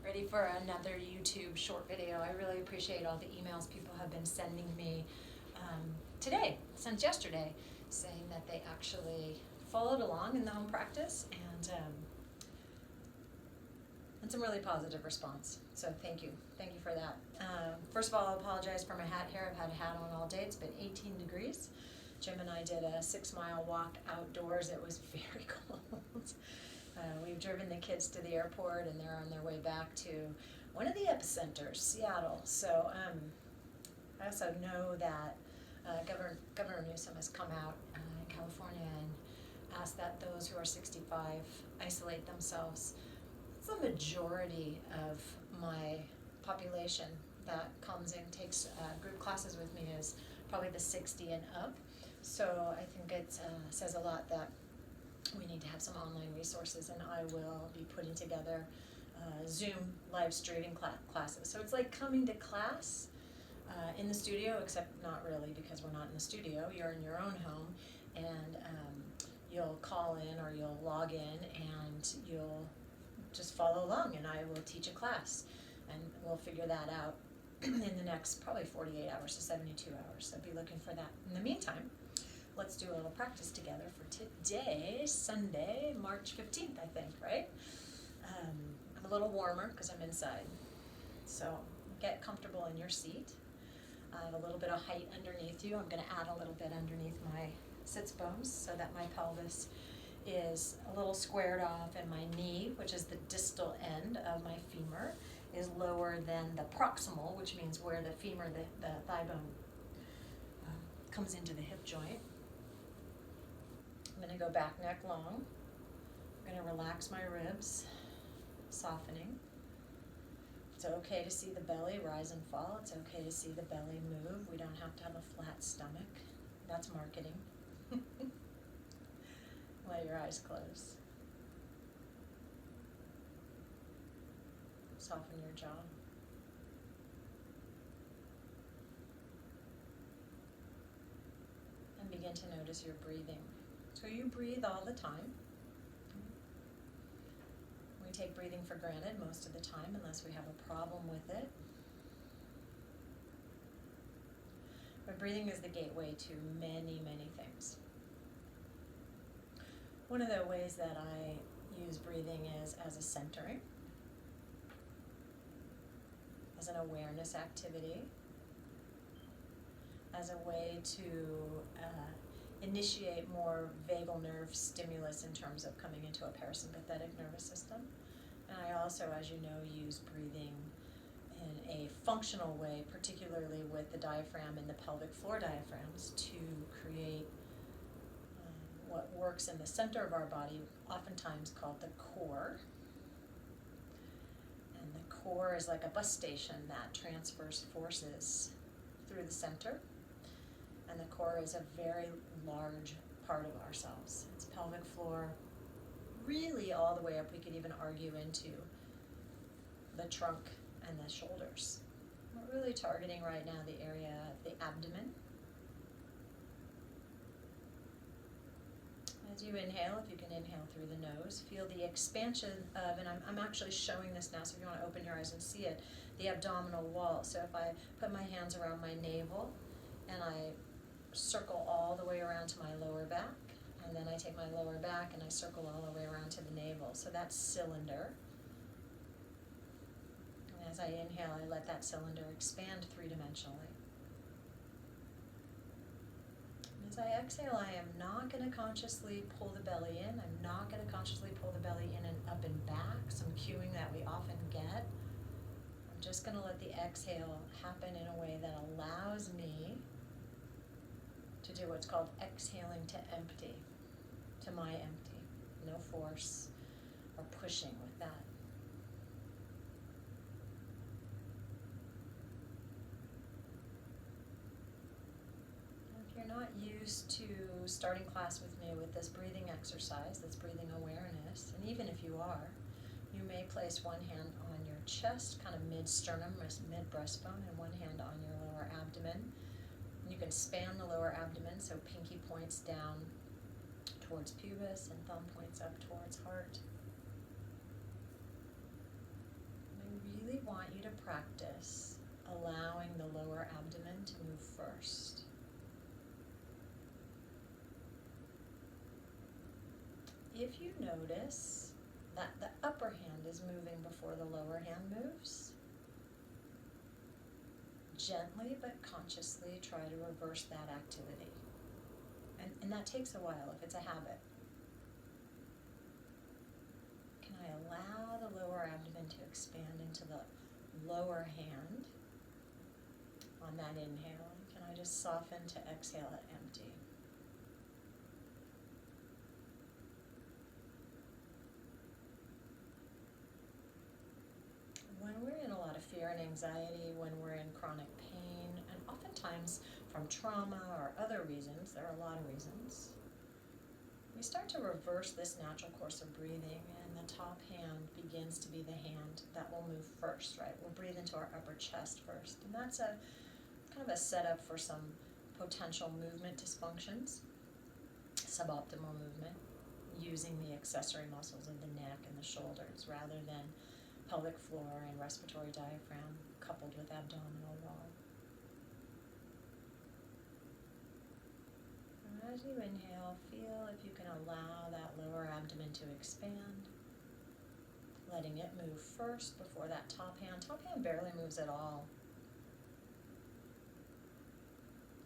Ready for another YouTube short video. I really appreciate all the emails people have been sending me today, since yesterday, saying that they actually followed along in the home practice and some really positive response. So thank you for that. First of all, I apologize for my hat here. I've had a hat on all day. It's been 18 degrees. Jim and I did a 6-mile walk outdoors. It was very cold. We've driven the kids to the airport and they're on their way back to one of the epicenters, Seattle. So I also know that Governor Newsom has come out in California and asked that those who are 65 isolate themselves. It's the majority of my population that comes in, takes group classes with me is probably the 60 and up. So I think it says a lot that we need to have some online resources, and I will be putting together Zoom live streaming classes. So it's like coming to class in the studio, except not really, because we're not in the studio. You're in your own home, and you'll call in or you'll log in and you'll just follow along, and I will teach a class, and we'll figure that out in the next probably 48 hours to 72 hours. So be looking for that. In the meantime, let's do a little practice together for today, Sunday, March 15th, I think, right? I'm a little warmer because I'm inside. So get comfortable in your seat. I have a little bit of height underneath you. I'm going to add a little bit underneath my sits bones so that my pelvis is a little squared off, and my knee, which is the distal end of my femur, is lower than the proximal, which means where the femur, the thigh bone, comes into the hip joint. I'm going to go back neck long. I'm going to relax my ribs, softening. It's okay to see the belly rise and fall. It's okay to see the belly move. We don't have to have a flat stomach. That's marketing. Let your eyes close. Soften your jaw. And begin to notice your breathing. So you breathe all the time. We take breathing for granted most of the time unless we have a problem with it. But breathing is the gateway to many, many things. One of the ways that I use breathing is as a centering, as an awareness activity, as a way to initiate more vagal nerve stimulus in terms of coming into a parasympathetic nervous system. And I also, as you know, use breathing in a functional way, particularly with the diaphragm and the pelvic floor diaphragms, to create what works in the center of our body, oftentimes called the core. And the core is like a bus station that transfers forces through the center. And the core is a very large part of ourselves. It's pelvic floor, really all the way up. We could even argue into the trunk and the shoulders. We're really targeting right now the area of the abdomen. As you inhale, if you can inhale through the nose, feel the expansion of, and I'm actually showing this now, so if you want to open your eyes and see it, the abdominal wall. So if I put my hands around my navel and I circle all the way around to my lower back, and then I take my lower back and I circle all the way around to the navel. So that's cylinder. And as I inhale, I let that cylinder expand three-dimensionally. As I exhale, I am not going to consciously pull the belly in. I'm not going to consciously pull the belly in and up and back, some cueing that we often get. I'm just going to let the exhale happen in a way that allows me to do what's called exhaling to empty, to my empty. No force or pushing with that. If you're not used to starting class with me with this breathing exercise, this breathing awareness, and even if you are, you may place one hand on your chest, kind of mid-sternum, mid-breastbone, and one hand on your lower abdomen. You can span the lower abdomen, so pinky points down towards pubis and thumb points up towards heart. And want you to practice allowing the lower abdomen to move first. If you notice that the upper hand is moving before the lower hand moves, gently but consciously try to reverse that activity. And that takes a while if it's a habit. Can I allow the lower abdomen to expand into the lower hand on that inhale? Can I just soften to exhale at empty? When we're in a lot of fear and anxiety, when we're in chronic pain, and oftentimes from trauma or other reasons, there are a lot of reasons, we start to reverse this natural course of breathing, and the top hand begins to be the hand that will move first, right? We'll breathe into our upper chest first, and that's a kind of a setup for some potential movement dysfunctions, suboptimal movement, using the accessory muscles of the neck and the shoulders rather than pelvic floor and respiratory diaphragm coupled with abdominal wall. And as you inhale, feel if you can allow that lower abdomen to expand, letting it move first before that top hand. Top hand barely moves at all.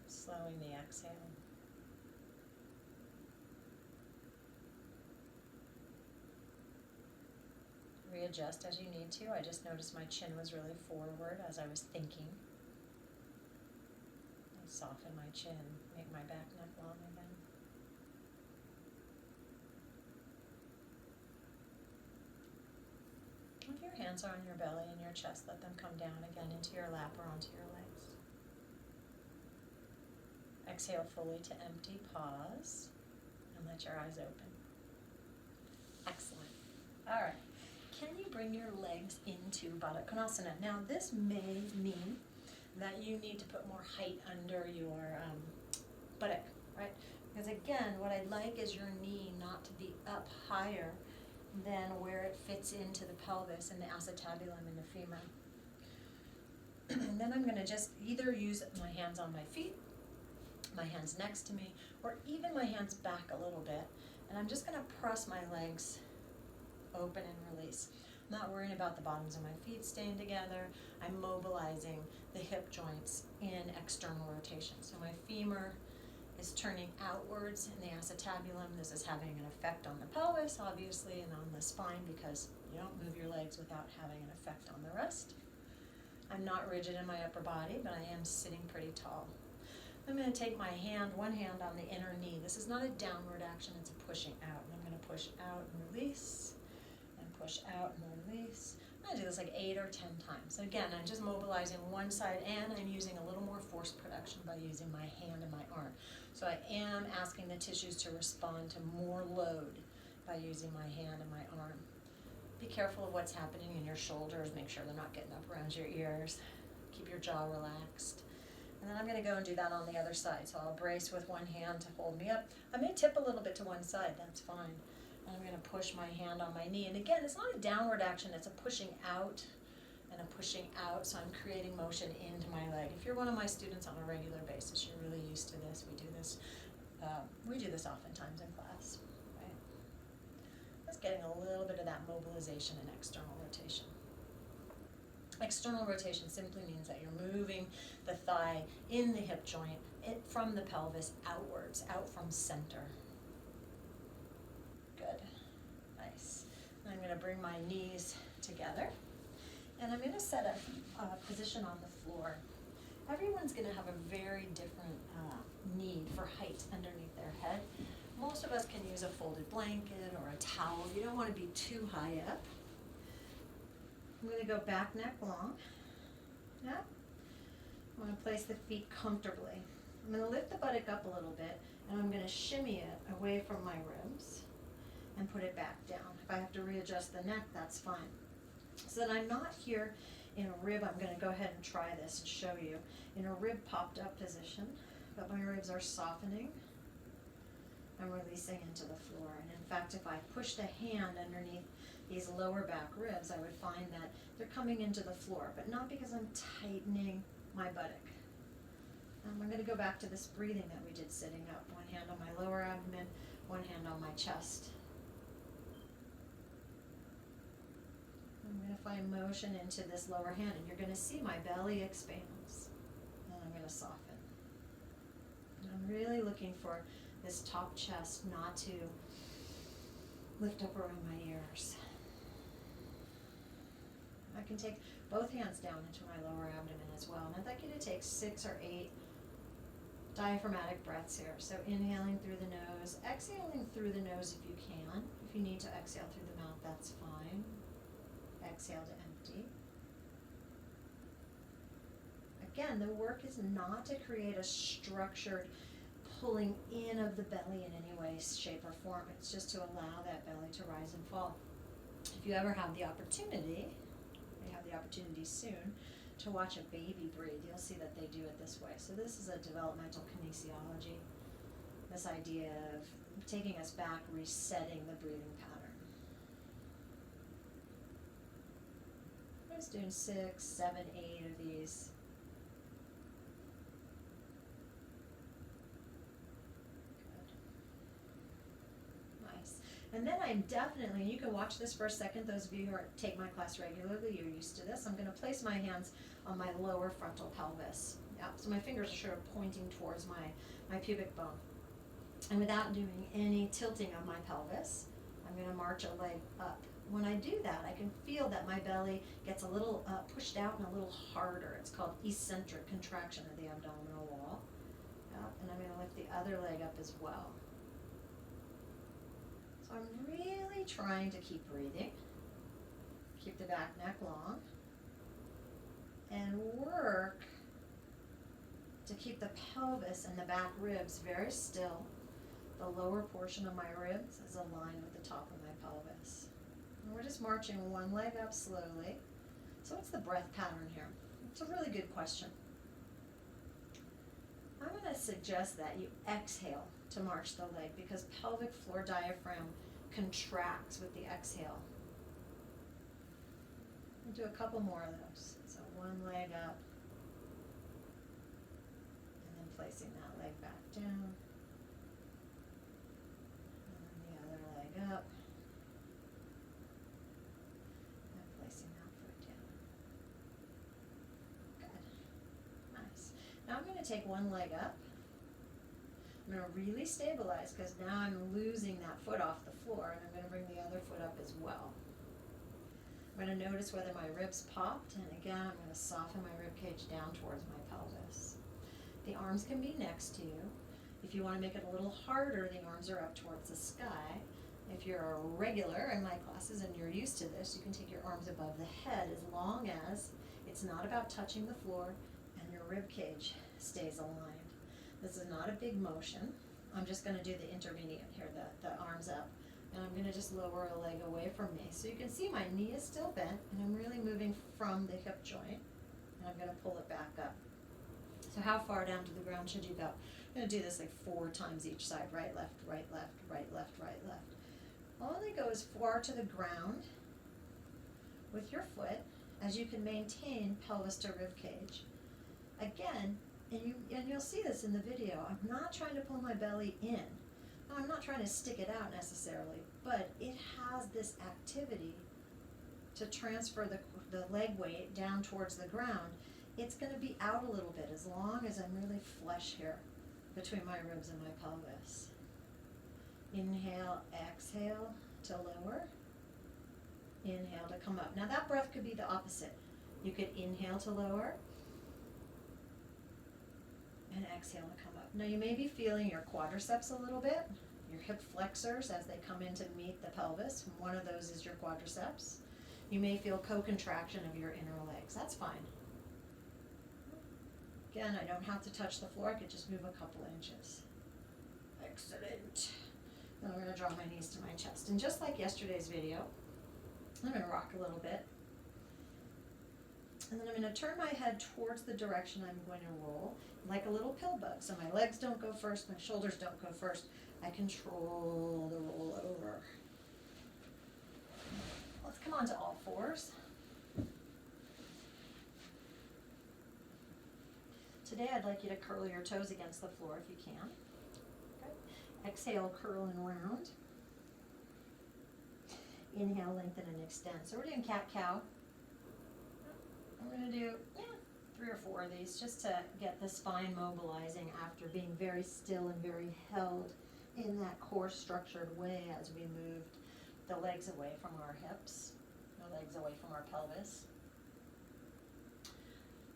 Slowing the exhale. Readjust as you need to. I just noticed my chin was really forward as I was thinking. I soften my chin, make my back neck long again. If your hands are on your belly and your chest, let them come down again into your lap or onto your legs. Exhale fully to empty, pause, and let your eyes open. Excellent. All right. Can you bring your legs into Baddha Konasana? Now, this may mean that you need to put more height under your buttock, right? Because again, what I'd like is your knee not to be up higher than where it fits into the pelvis and the acetabulum and the femur. And then I'm going to just either use my hands on my feet, my hands next to me, or even my hands back a little bit. And I'm just going to press my legs open and release. I'm not worrying about the bottoms of my feet staying together. I'm mobilizing the hip joints in external rotation. So my femur is turning outwards in the acetabulum. This is having an effect on the pelvis, obviously, and on the spine because you don't move your legs without having an effect on the rest. I'm not rigid in my upper body, but I am sitting pretty tall. I'm going to take my hand, one hand on the inner knee. This is not a downward action, it's a pushing out. And I'm going to push out and release, and push out and release. I'm going to do this like 8 or 10 times. So again, I'm just mobilizing one side and I'm using a little more force production by using my hand and my arm. So I am asking the tissues to respond to more load by using my hand and my arm. Be careful of what's happening in your shoulders. Make sure they're not getting up around your ears. Keep your jaw relaxed. And then I'm going to go and do that on the other side. So I'll brace with one hand to hold me up. I may tip a little bit to one side. That's fine. And I'm going to push my hand on my knee. And again, it's not a downward action. It's a pushing out and a pushing out. So I'm creating motion into my leg. If you're one of my students on a regular basis, you're really used to this. We do this oftentimes in class. Right? Just getting a little bit of that mobilization and external rotation. External rotation simply means that you're moving the thigh in the hip joint from the pelvis outwards, out from center. Good. Nice. And I'm going to bring my knees together. And I'm going to set a position on the floor. Everyone's going to have a very different need for height underneath their head. Most of us can use a folded blanket or a towel. You don't want to be too high up. I'm going to go back neck long. Yeah. I'm going to place the feet comfortably. I'm going to lift the buttock up a little bit, and I'm going to shimmy it away from my ribs and put it back down. If I have to readjust the neck, that's fine. So that I'm not here in a rib, I'm going to go ahead and try this and show you. In a rib popped up position, but my ribs are softening. I'm releasing into the floor. And in fact, if I push the hand underneath these lower back ribs, I would find that they're coming into the floor, but not because I'm tightening my buttock. I'm going to go back to this breathing that we did sitting up. One hand on my lower abdomen, one hand on my chest. I'm going to find motion into this lower hand, and you're going to see my belly expands. And I'm going to soften. And I'm really looking for this top chest not to lift up around my ears. I can take both hands down into my lower abdomen as well. And I'd like you to take 6 or 8 diaphragmatic breaths here. So inhaling through the nose, exhaling through the nose if you can. If you need to exhale through the mouth, that's fine. Exhale to empty. Again, the work is not to create a structured pulling in of the belly in any way, shape, or form. It's just to allow that belly to rise and fall. If you ever have the opportunity, you have the opportunity soon, to watch a baby breathe, you'll see that they do it this way. So this is a developmental kinesiology, this idea of taking us back, resetting the breathing pattern. I was doing 6, 7, 8 of these. And then I'm definitely, you can watch this for a second, those of you who take my class regularly, you're used to this. I'm going to place my hands on my lower frontal pelvis. Yeah, so my fingers are sort of pointing towards my pubic bone. And without doing any tilting of my pelvis, I'm going to march a leg up. When I do that, I can feel that my belly gets a little pushed out and a little harder. It's called eccentric contraction of the abdominal wall. Yeah, and I'm going to lift the other leg up as well. So I'm really trying to keep breathing, keep the back neck long, and work to keep the pelvis and the back ribs very still. The lower portion of my ribs is aligned with the top of my pelvis. And we're just marching one leg up slowly. So what's the breath pattern here? It's a really good question. I'm going to suggest that you exhale to march the leg because pelvic floor diaphragm contracts with the exhale. We'll do a couple more of those. So one leg up and then placing that leg back down. And then the other leg up and placing that foot down. Good. Nice. Now I'm going to take one leg up. I'm going to really stabilize because now I'm losing that foot off the floor, and I'm going to bring the other foot up as well. I'm going to notice whether my ribs popped, and again I'm going to soften my rib cage down towards my pelvis. The arms can be next to you. If you want to make it a little harder, the arms are up towards the sky. If you're a regular in my classes and you're used to this, you can take your arms above the head as long as it's not about touching the floor and your rib cage stays aligned. This is not a big motion. I'm just going to do the intermediate here, the arms up. And I'm going to just lower a leg away from me. So you can see my knee is still bent, and I'm really moving from the hip joint. And I'm going to pull it back up. So how far down to the ground should you go? I'm going to do this like 4 times each side. Right, left, right, left, right, left, right, left. Only go as far to the ground with your foot as you can maintain pelvis to rib cage. Again, and you'll see this in the video, I'm not trying to pull my belly in. No, I'm not trying to stick it out necessarily, but it has this activity to transfer the leg weight down towards the ground. It's going to be out a little bit as long as I'm really flush here between my ribs and my pelvis. Inhale, exhale to lower. Inhale to come up. Now that breath could be the opposite. You could inhale to lower and exhale to come up. Now you may be feeling your quadriceps a little bit, your hip flexors as they come in to meet the pelvis. One of those is your quadriceps. You may feel co-contraction of your inner legs. That's fine. Again, I don't have to touch the floor. I could just move a couple inches. Excellent. Then I'm going to draw my knees to my chest. And just like yesterday's video, I'm going to rock a little bit. And then I'm going to turn my head towards the direction I'm going to roll, like a little pill bug. So my legs don't go first, my shoulders don't go first. I control the roll over. today I'd like you to curl your toes against the floor if you can. Good. Exhale, curl and round. Inhale, lengthen and extend. So we're doing cat-cow. I'm going to do 3 or 4 of these just to get the spine mobilizing after being very still and very held in that core structured way as we moved the legs away from our hips, the legs away from our pelvis.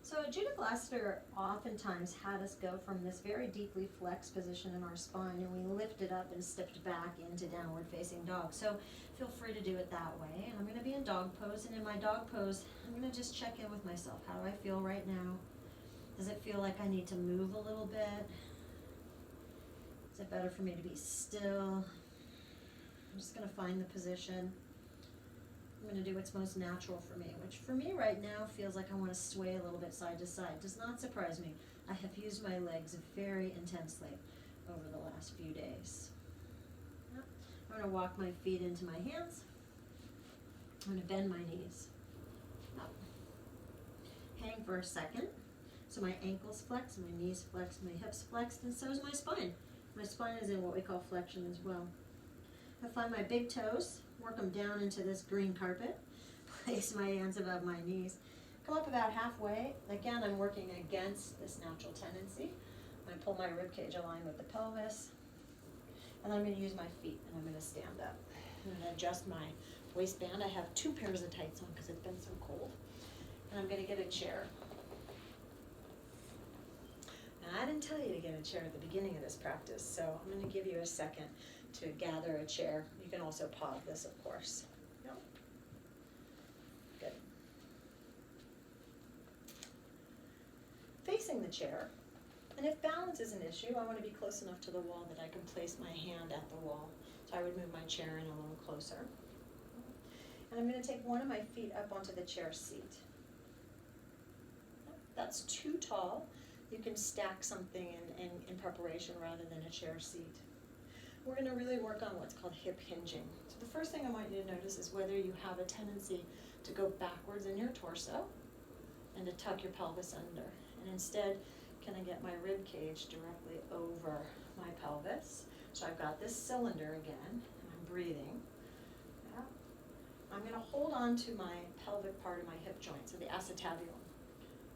So Judith Lassiter oftentimes had us go from this very deeply flexed position in our spine, and we lifted up and stepped back into downward facing dog. So feel free to do it that way. And I'm going to be in dog pose, and in my dog pose, I'm going to just check in with myself. How do I feel right now? Does it feel like I need to move a little bit? Is it better for me to be still? I'm just going to find the position. I'm going to do what's most natural for me, which for me right now feels like I want to sway a little bit side to side. Does not surprise me. I have used my legs very intensely over the last few days. Yep. I'm going to walk my feet into my hands. I'm going to bend my knees. Up. Hang for a second. So my ankles flex, my knees flex, my hips flexed, and so is my spine. My spine is in what we call flexion as well. I find my big toes, work them down into this green carpet, place my hands above my knees, come up about halfway. Again, I'm working against this natural tendency. I pull my ribcage aligned with the pelvis, and I'm going to use my feet, and I'm going to stand up. I'm going to adjust my waistband. I have 2 pairs of tights on because it's been so cold, and I'm going to get a chair. Now, I didn't tell you to get a chair at the beginning of this practice, so I'm going to give you a second to gather a chair. You can also pause this, of course. Yep. Good. Facing the chair, and if balance is an issue, I want to be close enough to the wall that I can place my hand at the wall. So I would move my chair in a little closer. And I'm going to take one of my feet up onto the chair seat. That's too tall. You can stack something in preparation rather than a chair seat. We're going to really work on what's called hip hinging. So the first thing I want you to notice is whether you have a tendency to go backwards in your torso and to tuck your pelvis under. And instead, can I get my rib cage directly over my pelvis? So I've got this cylinder again, and I'm breathing. Yeah. I'm going to hold on to my pelvic part of my hip joint, so the acetabulum.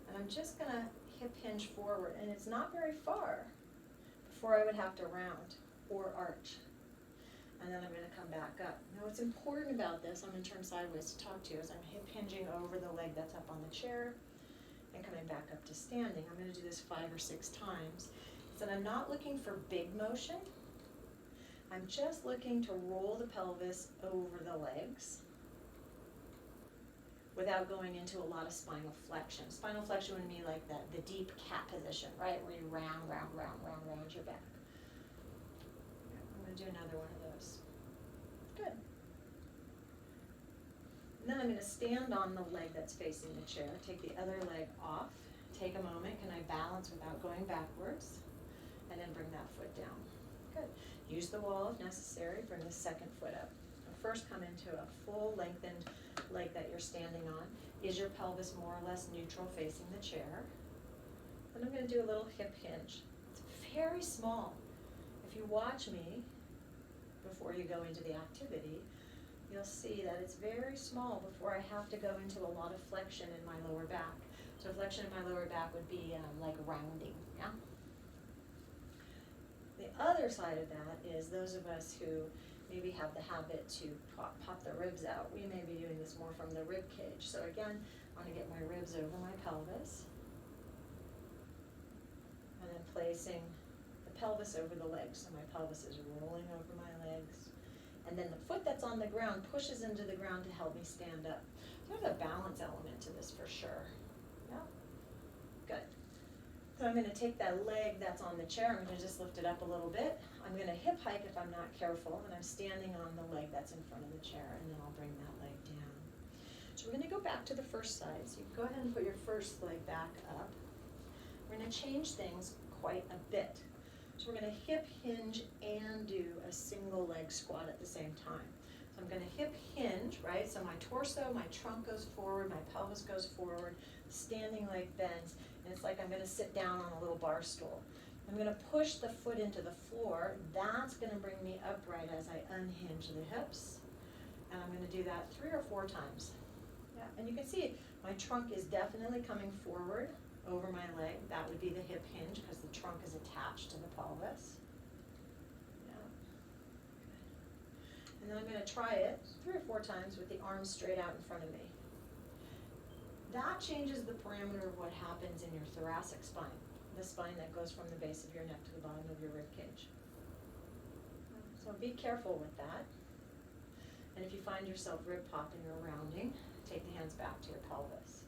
And I'm just going to hip hinge forward, and it's not very far before I would have to round or arch. And then I'm going to come back up. Now what's important about this, I'm going to turn sideways to talk to you, is I'm hip hinging over the leg that's up on the chair and coming back up to standing. I'm going to do this 5 or 6 times. So I'm not looking for big motion. I'm just looking to roll the pelvis over the legs without going into a lot of spinal flexion. Spinal flexion would be like the deep cat position, right? Where you round your back. I'm going to do another one of those. Good. And then I'm going to stand on the leg that's facing the chair, take the other leg off, take a moment, can I balance without going backwards, and then bring that foot down. Good. Use the wall if necessary, bring the second foot up. First come into a full lengthened leg that you're standing on. Is your pelvis more or less neutral facing the chair? Then I'm going to do a little hip hinge. It's very small. If you watch me before you go into the activity, you'll see that it's very small before I have to go into a lot of flexion in my lower back. So flexion in my lower back would be like rounding, yeah? The other side of that is those of us who maybe have the habit to pop the ribs out. We may be doing this more from the rib cage. So again, I want to get my ribs over my pelvis. And then placing the pelvis over the legs. So my pelvis is rolling over my legs. And then the foot that's on the ground pushes into the ground to help me stand up. So there's a balance element to this for sure. Yeah? Good. So I'm going to take that leg that's on the chair, I'm going to just lift it up a little bit. I'm going to hip hike if I'm not careful, and I'm standing on the leg that's in front of the chair, and then I'll bring that leg down. So we're going to go back to the first side. So you go ahead and put your first leg back up. We're going to change things quite a bit. So we're going to hip hinge and do a single leg squat at the same time. So I'm going to hip hinge, right? So my torso, my trunk goes forward, my pelvis goes forward, standing leg bends, And it's like I'm gonna sit down on a little bar stool. I'm gonna push the foot into the floor. That's gonna bring me upright as I unhinge the hips. And I'm gonna do that 3 or 4 times. Yeah, and you can see my trunk is definitely coming forward over my leg. That would be the hip hinge because the trunk is attached to the pelvis. Yeah. And then I'm gonna try it 3 or 4 times with the arms straight out in front of me. That changes the parameter of what happens in your thoracic spine, the spine that goes from the base of your neck to the bottom of your rib cage. So be careful with that. And if you find yourself rib popping or rounding, take the hands back to your pelvis.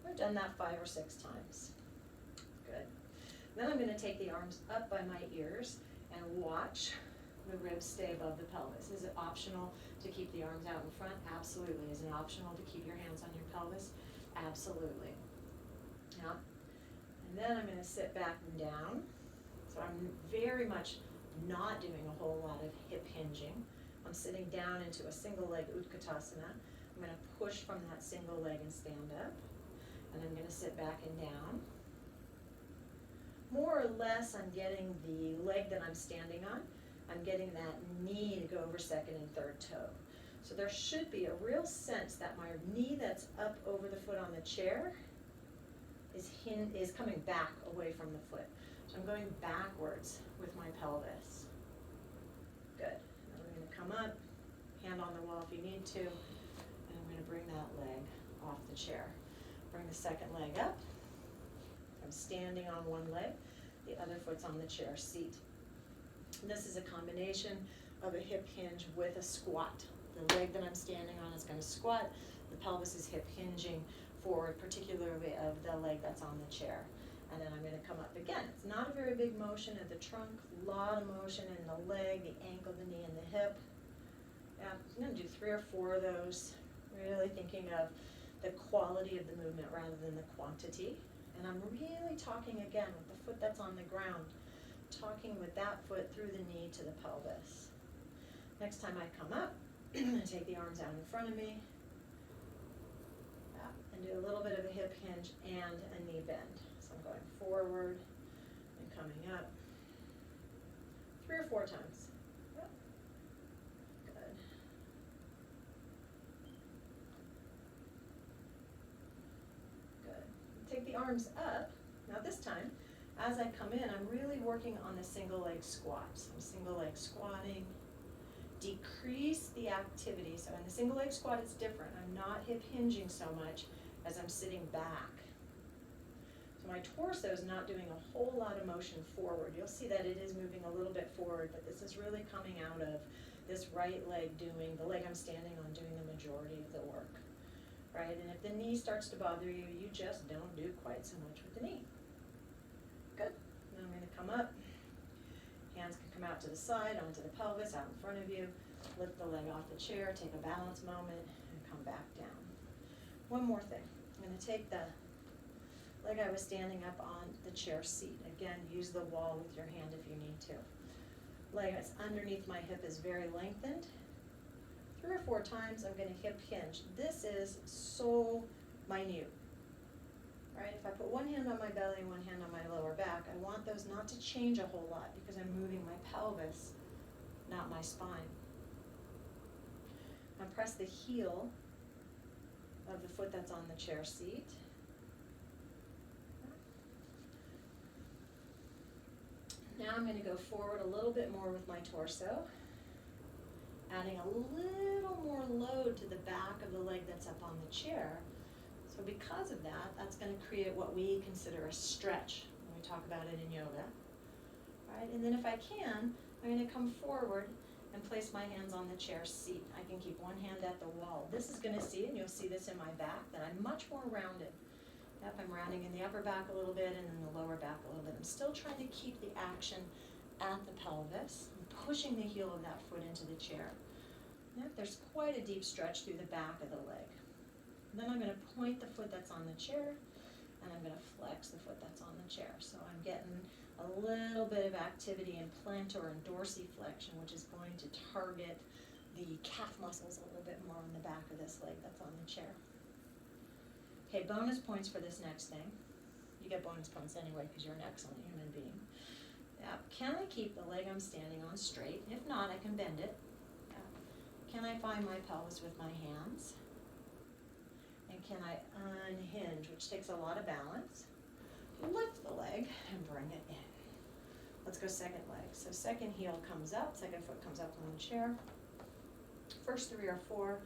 I've done that 5 or 6 times. Good. Then I'm going to take the arms up by my ears and watch the ribs stay above the pelvis. Is it optional to keep the arms out in front? Absolutely. Is it optional to keep your hands on your pelvis? Absolutely. Yeah. And then I'm going to sit back and down. So I'm very much not doing a whole lot of hip hinging. I'm sitting down into a single leg Utkatasana. I'm going to push from that single leg and stand up. And I'm going to sit back and down. More or less, I'm getting the leg that I'm standing on. I'm getting that knee to go over second and third toe. So there should be a real sense that my knee that's up over the foot on the chair is coming back away from the foot. So I'm going backwards with my pelvis. Good. Now we're going to come up, hand on the wall if you need to, and I'm going to bring that leg off the chair. Bring the second leg up. I'm standing on one leg, the other foot's on the chair seat. This is a combination of a hip hinge with a squat. The leg that I'm standing on is going to squat. The pelvis is hip hinging forward, particularly of the leg that's on the chair. And then I'm going to come up again. It's not a very big motion at the trunk, a lot of motion in the leg, the ankle, the knee, and the hip. Yeah, I'm going to do 3 or 4 of those, really thinking of the quality of the movement rather than the quantity. And I'm really talking again with the foot that's on the ground, talking with that foot through the knee to the pelvis. Next time I come up, I'm going to take the arms out in front of me, and do a little bit of a hip hinge and a knee bend. So I'm going forward and coming up 3 or 4 times. Yep. Good. Good. Take the arms up. Now this time, as I come in, I'm really working on the single leg squats. I'm single leg squatting. Decrease the activity. So in the single leg squat, it's different. I'm not hip hinging so much as I'm sitting back. So my torso is not doing a whole lot of motion forward. You'll see that it is moving a little bit forward, but this is really coming out of this right leg doing, the leg I'm standing on doing the majority of the work, right? And if the knee starts to bother you, you just don't do quite so much with the knee. Good. Now I'm going to come up. Hands can come out to the side, onto the pelvis, out in front of you. Lift the leg off the chair, take a balance moment, and come back down. One more thing. I'm going to take the leg I was standing up on the chair seat. Again, use the wall with your hand if you need to. Leg that's underneath my hip is very lengthened. 3 or 4 times I'm going to hip hinge. This is so minute. Right? If I put one hand on my belly and one hand on my lower back, I want those not to change a whole lot because I'm moving my pelvis, not my spine. Now press the heel of the foot that's on the chair seat. Now I'm going to go forward a little bit more with my torso, adding a little more load to the back of the leg that's up on the chair. So because of that, that's going to create what we consider a stretch when we talk about it in yoga. Right? And then if I can, I'm going to come forward and place my hands on the chair seat. I can keep one hand at the wall. This is going to see, and you'll see this in my back, that I'm much more rounded. Yep, I'm rounding in the upper back a little bit and in the lower back a little bit. I'm still trying to keep the action at the pelvis. I'm pushing the heel of that foot into the chair. Yep, there's quite a deep stretch through the back of the leg. Then I'm going to point the foot that's on the chair, and I'm going to flex the foot that's on the chair. So I'm getting a little bit of activity in plantar and dorsiflexion, which is going to target the calf muscles a little bit more on the back of this leg that's on the chair. Okay, bonus points for this next thing. You get bonus points anyway because you're an excellent human being. Now, can I keep the leg I'm standing on straight? If not, I can bend it. Can I find my pelvis with my hands? And can I unhinge, which takes a lot of balance? Lift the leg and bring it in. Let's go second leg. So second heel comes up, second foot comes up on the chair. First 3 or 4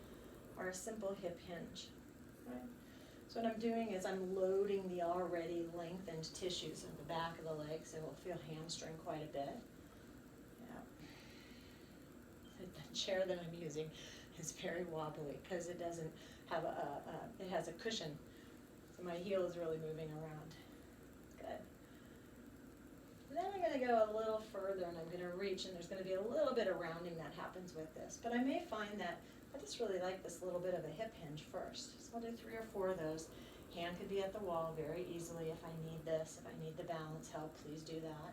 are a simple hip hinge. Right? So what I'm doing is I'm loading the already lengthened tissues of the back of the legs. It will feel hamstring quite a bit. Yeah. The chair that I'm using is very wobbly because it doesn't have it has a cushion. So my heel is really moving around. Good. Then I'm going to go a little further and I'm going to reach, and there's going to be a little bit of rounding that happens with this. But I may find that I just really like this little bit of a hip hinge first. So I'll do 3 or 4 of those. Hand could be at the wall very easily if I need this. If I need the balance help, please do that.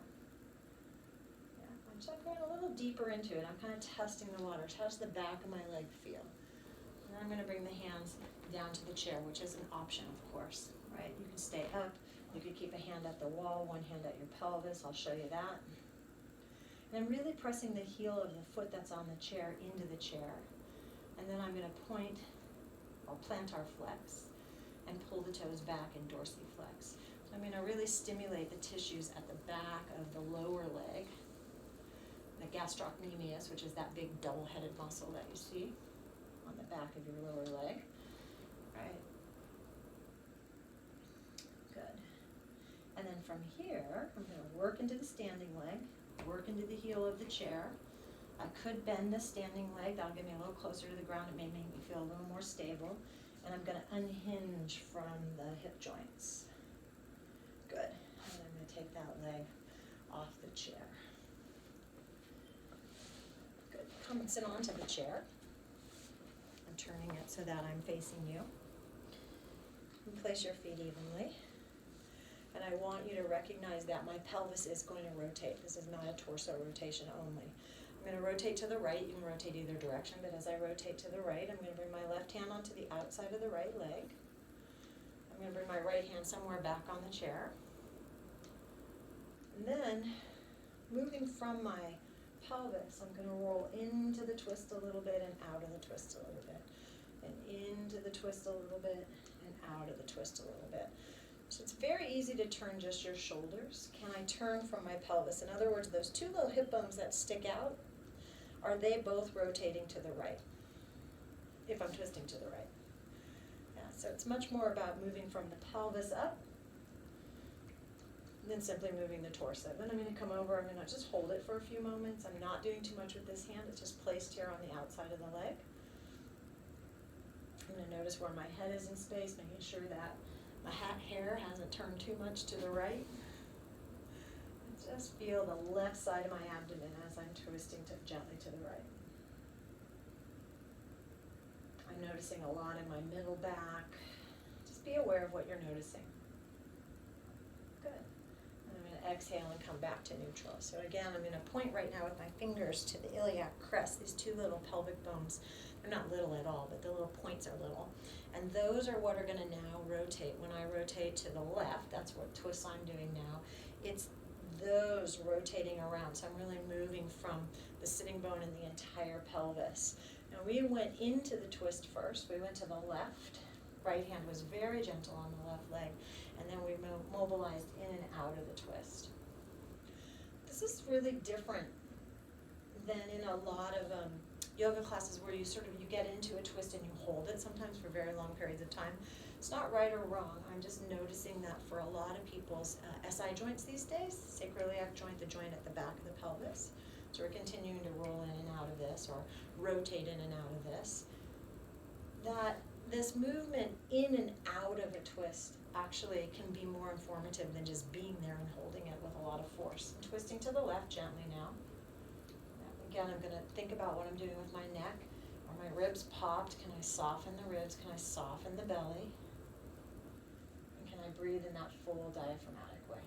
Yeah, I'm just going a little deeper into it. I'm kind of testing the water. How does the back of my leg feel? And then I'm going to bring the hands down to the chair, which is an option, of course, right? You can stay up. You could keep a hand at the wall, one hand at your pelvis. I'll show you that. And I'm really pressing the heel of the foot that's on the chair into the chair. And then I'm going to point, or plantar flex, and pull the toes back and dorsiflex. So I'm going to really stimulate the tissues at the back of the lower leg, the gastrocnemius, which is that big double-headed muscle that you see on the back of your lower leg. Right. Good. And then from here, I'm going to work into the standing leg, work into the heel of the chair. I could bend the standing leg. That'll get me a little closer to the ground. It may make me feel a little more stable. And I'm going to unhinge from the hip joints. Good. And I'm going to take that leg off the chair. Good. Come and sit onto the chair. I'm turning it so that I'm facing you. And place your feet evenly. And I want you to recognize that my pelvis is going to rotate. This is not a torso rotation only. I'm going to rotate to the right. You can rotate either direction, but as I rotate to the right, I'm going to bring my left hand onto the outside of the right leg. I'm going to bring my right hand somewhere back on the chair. And then, moving from my pelvis, I'm going to roll into the twist a little bit and out of the twist a little bit. And into the twist a little bit and out of the twist a little bit. So it's very easy to turn just your shoulders. Can I turn from my pelvis? In other words, those 2 little hip bones that stick out, are they both rotating to the right? If I'm twisting to the right. Yeah, so it's much more about moving from the pelvis up than simply moving the torso. Then I'm going to come over, I'm going to just hold it for a few moments. I'm not doing too much with this hand. It's just placed here on the outside of the leg. I'm going to notice where my head is in space, making sure that my hat hair hasn't turned too much to the right. Just feel the left side of my abdomen as I'm twisting gently to the right. I'm noticing a lot in my middle back. Just be aware of what you're noticing. Good. And I'm going to exhale and come back to neutral. So again, I'm going to point right now with my fingers to the iliac crest, these 2 little pelvic bones. They're not little at all, but the little points are little. And those are what are going to now rotate. When I rotate to the left, that's what twist I'm doing now. It's those rotating around. So I'm really moving from the sitting bone and the entire pelvis. Now we went into the twist first. We went to the left. Right hand was very gentle on the left leg. And then we mobilized in and out of the twist. This is really different than in a lot of yoga classes where you get into a twist and you hold it sometimes for very long periods of time. It's not right or wrong. I'm just noticing that for a lot of people's SI joints these days, sacroiliac joint, the joint at the back of the pelvis. So we're continuing to roll in and out of this or rotate in and out of this. That this movement in and out of a twist actually can be more informative than just being there and holding it with a lot of force. I'm twisting to the left gently now. Again, I'm going to think about what I'm doing with my neck. Are my ribs popped? Can I soften the ribs? Can I soften the belly? And can I breathe in that full diaphragmatic way?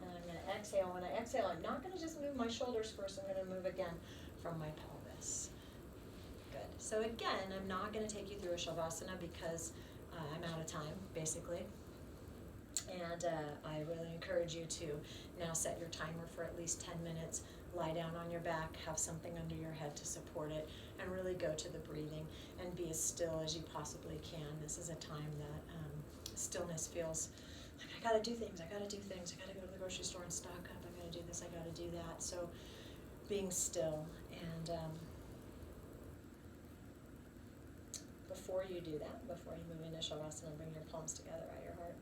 And I'm going to exhale. When I exhale, I'm not gonna just move my shoulders first, I'm gonna move again from my pelvis. Good. So again, I'm not gonna take you through a Shavasana because I'm out of time, basically. And I really encourage you to now set your timer for at least 10 minutes, lie down on your back, have something under your head to support it, and really go to the breathing and be as still as you possibly can. This is a time that stillness feels like I gotta do things, I gotta go to the grocery store and stock up, I gotta do this, I gotta do that. So being still, and before you do that, before you move into Shavasana, bring your palms together at your heart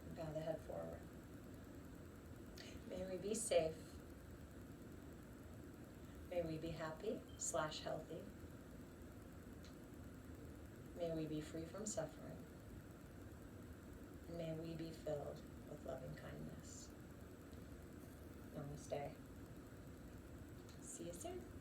and bow the head forward. May we be safe. May we be happy/healthy. May we be free from suffering. And may we be filled with loving kindness. Namaste. See you soon.